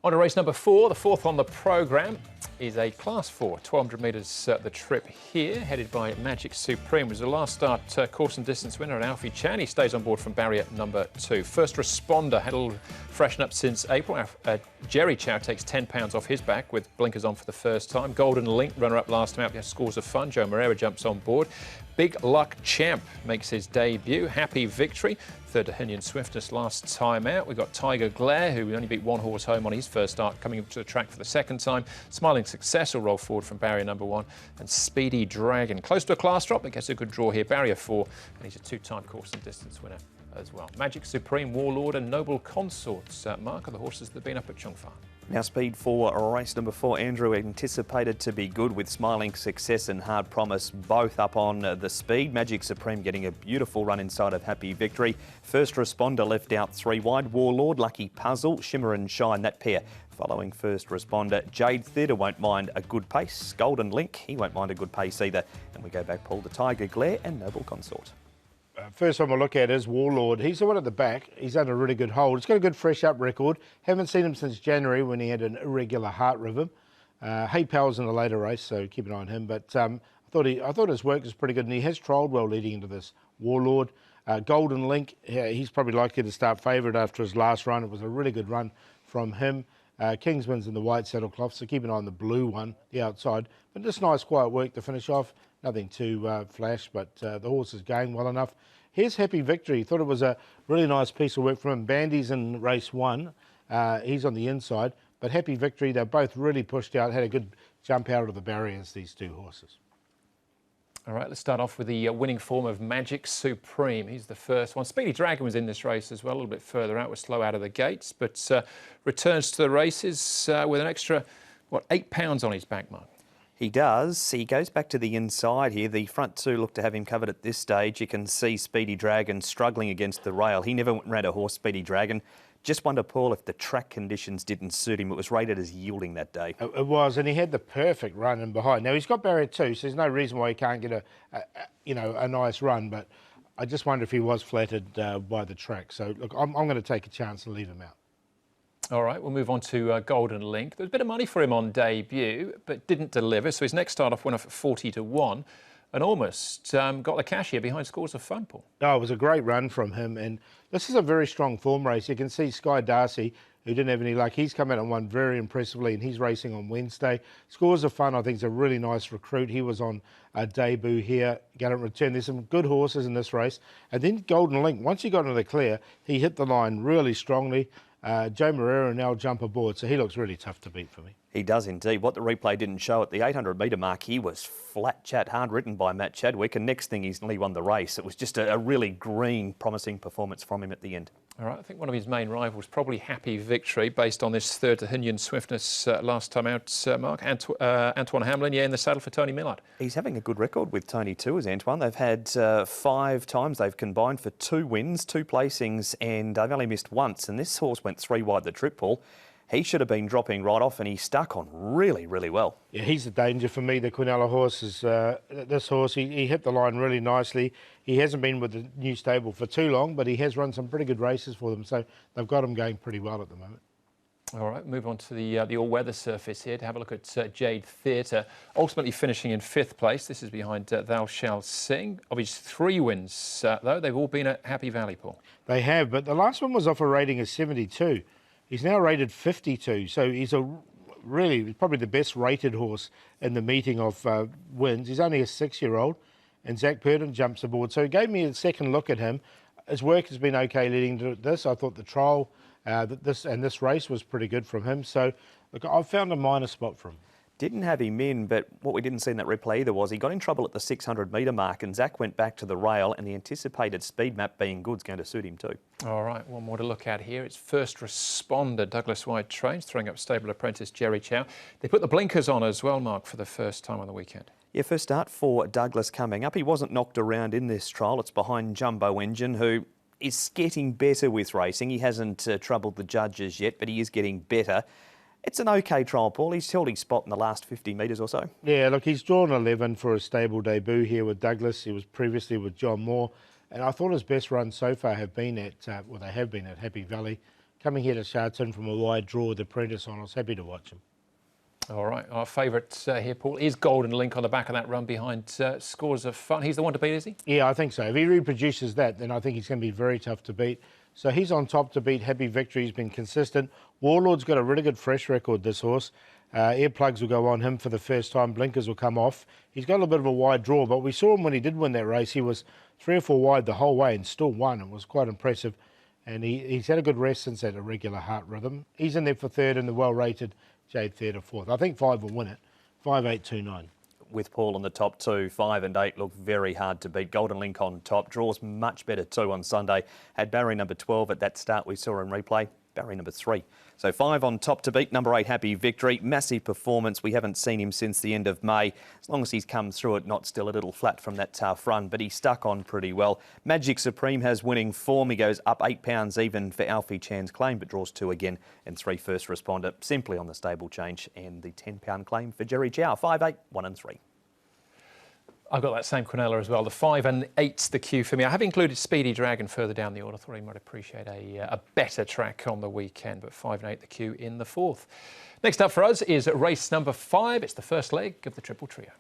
On to race number 4, the fourth on the programme is a Class 4, 1,200 metres the trip here, headed by Magic Supreme. It was the last start course and distance winner, and Alfie Chan. He stays on board from barrier number 2. First Responder had a little freshen up since April. Jerry Chow takes £10 off his back with blinkers on for the first time. Golden Link, runner-up last time out, has scores of fun. Joe Moreira jumps on board. Big Luck Champ makes his debut. Happy Victory, third to Hinyon Swiftness last time out. We've got Tiger Glare, who only beat one horse home on his first start, coming up to the track for the second time. Smiling Success will roll forward from barrier number 1. And Speedy Dragon, close to a class drop, but gets a good draw here. Barrier 4, and he's a 2-time course and distance winner as well. Magic Supreme, Warlord and Noble Consorts, Mark, are the horses that have been up at Chung Fa. Now speed for race number 4, Andrew, anticipated to be good with Smiling Success and Hard Promise both up on the speed. Magic Supreme getting a beautiful run inside of Happy Victory. First Responder left out 3 wide. Warlord, Lucky Puzzle, Shimmer and Shine, that pair following First Responder. Jade Theatre won't mind a good pace. Golden Link, he won't mind a good pace either. And we go back, Paul, to Tiger Glare and Noble Consort. First one we'll look at is Warlord. He's the one at the back. He's done a really good hold. He's got a good fresh up record. Haven't seen him since January when he had an irregular heart rhythm. Hay Powell's in the later race, so keep an eye on him. But I thought his work was pretty good, and he has trialled well leading into this. Warlord, Golden Link, he's probably likely to start favourite after his last run. It was a really good run from him. Kingsman's in the white saddlecloth, so keep an eye on the blue one, the outside. But just nice, quiet work to finish off. Nothing too flash, but the horse is going well enough. Here's Happy Victory. Thought it was a really nice piece of work from him. Bandy's in race 1. He's on the inside. But Happy Victory, they're both really pushed out, had a good jump out of the barriers, these two horses. All right, let's start off with the winning form of Magic Supreme. He's the first one. Speedy Dragon was in this race as well, a little bit further out, was slow out of the gates, but returns to the races with an extra, £8 on his back, Mark. He does. He goes back to the inside here. The front 2 look to have him covered at this stage. You can see Speedy Dragon struggling against the rail. He never ran a horse, Speedy Dragon. Just wonder, Paul, if the track conditions didn't suit him. It was rated as yielding that day. It was, and he had the perfect run in behind. Now, he's got barrier 2, so there's no reason why he can't get a nice run, but I just wonder if he was flattered by the track. So, look, I'm going to take a chance and leave him out. All right, we'll move on to Golden Link. There was a bit of money for him on debut, but didn't deliver. So his next start off went off at 40 to 1 and almost got the cash here behind Scores of Fun, Paul. Oh, it was a great run from him. And this is a very strong form race. You can see Sky Darcy, who didn't have any luck. He's come out and won very impressively, and he's racing on Wednesday. Scores of Fun, I think, is a really nice recruit. He was on a debut here, going to return. There's some good horses in this race. And then Golden Link, once he got into the clear, he hit the line really strongly. Joe Moreira now jump aboard, so he looks really tough to beat for me. He does indeed. What the replay didn't show at the 800 metre mark, he was flat chat, hard written by Matt Chadwick, and next thing he's nearly won the race. It was just a really green, promising performance from him at the end. All right, I think one of his main rivals, probably Happy Victory, based on this third to Hinyon Swiftness last time out, Mark. Antoine Hamlin, in the saddle for Tony Millard. He's having a good record with Tony too, as Antoine. They've had 5 times they've combined for 2 wins, 2 placings, and they've only missed once. And this horse went 3 wide the trip, Paul. He should have been dropping right off, and he stuck on really, really well. Yeah, he's the danger for me. The Quinella horse is this horse. He hit the line really nicely. He hasn't been with the new stable for too long, but he has run some pretty good races for them. So they've got him going pretty well at the moment. All right, move on to the all-weather surface here to have a look at Jade Theatre. Ultimately finishing in 5th place. This is behind Thou Shall Sing. Of his 3 wins, though, they've all been at Happy Valley, Paul. They have, but the last one was off a rating of 72. He's now rated 52, so he's probably the best rated horse in the meeting of wins. He's only a 6-year-old, and Zach Purdon jumps aboard. So he gave me a second look at him. His work has been okay leading to this. I thought the trial, this race was pretty good from him. So look, I've found a minor spot for him. Didn't have him in, but what we didn't see in that replay either was he got in trouble at the 600 metre mark, and Zach went back to the rail, and the anticipated speed map being good is going to suit him too. All right, one more to look at here. It's First Responder, Douglas White Trains, throwing up stable apprentice Jerry Chow. They put the blinkers on as well, Mark, for the first time on the weekend. Yeah, first start for Douglas coming up. He wasn't knocked around in this trial. It's behind Jumbo Engine, who is getting better with racing. He hasn't troubled the judges yet, but he is getting better. It's an okay trial, Paul. He's held his spot in the last 50 metres or so. Yeah, look, he's drawn 11 for a stable debut here with Douglas. He was previously with John Moore. And I thought his best runs so far have been at, they have been at Happy Valley. coming here to Sha Tin from a wide draw with the apprentice on. I was happy to watch him. All right, our favourite here, Paul, is Golden Link on the back of that run behind Scores of Fun. He's the one to beat, is he? Yeah, I think so. If he reproduces that, then I think he's going to be very tough to beat. So he's on top to beat. Happy Victory. He's been consistent. Warlord's got a really good fresh record, this horse. Earplugs will go on him for the first time. Blinkers will come off. He's got a little bit of a wide draw, but we saw him when he did win that race. He was 3 or 4 wide the whole way and still won. It was quite impressive. And he's had a good rest since that irregular heart rhythm. He's in there for third in the well-rated Jade third or fourth. I think 5 will win it. 5, 8, 2, 9. With Paul on the top 2, 5 and 8 look very hard to beat. Golden Link on top, draws much better too on Sunday. Had barrier number 12 at that start we saw in replay, barrier number 3. So 5 on top to beat, number 8 Happy Victory. Massive performance, we haven't seen him since the end of May. As long as he's come through it, not still a little flat from that tough run, but he's stuck on pretty well. Magic Supreme has winning form, he goes up £8 even for Alfie Chan's claim, but draws 2 again, and 3 First Responder simply on the stable change, and the £10 claim for Jerry Chow, 5, 8, 1 and 3. I've got that same Quinella as well. The 5 and 8's the cue for me. I have included Speedy Dragon further down the order. I thought he might appreciate a better track on the weekend, but 5 and 8 the cue in the 4th. Next up for us is race number 5. It's the first leg of the Triple Trio.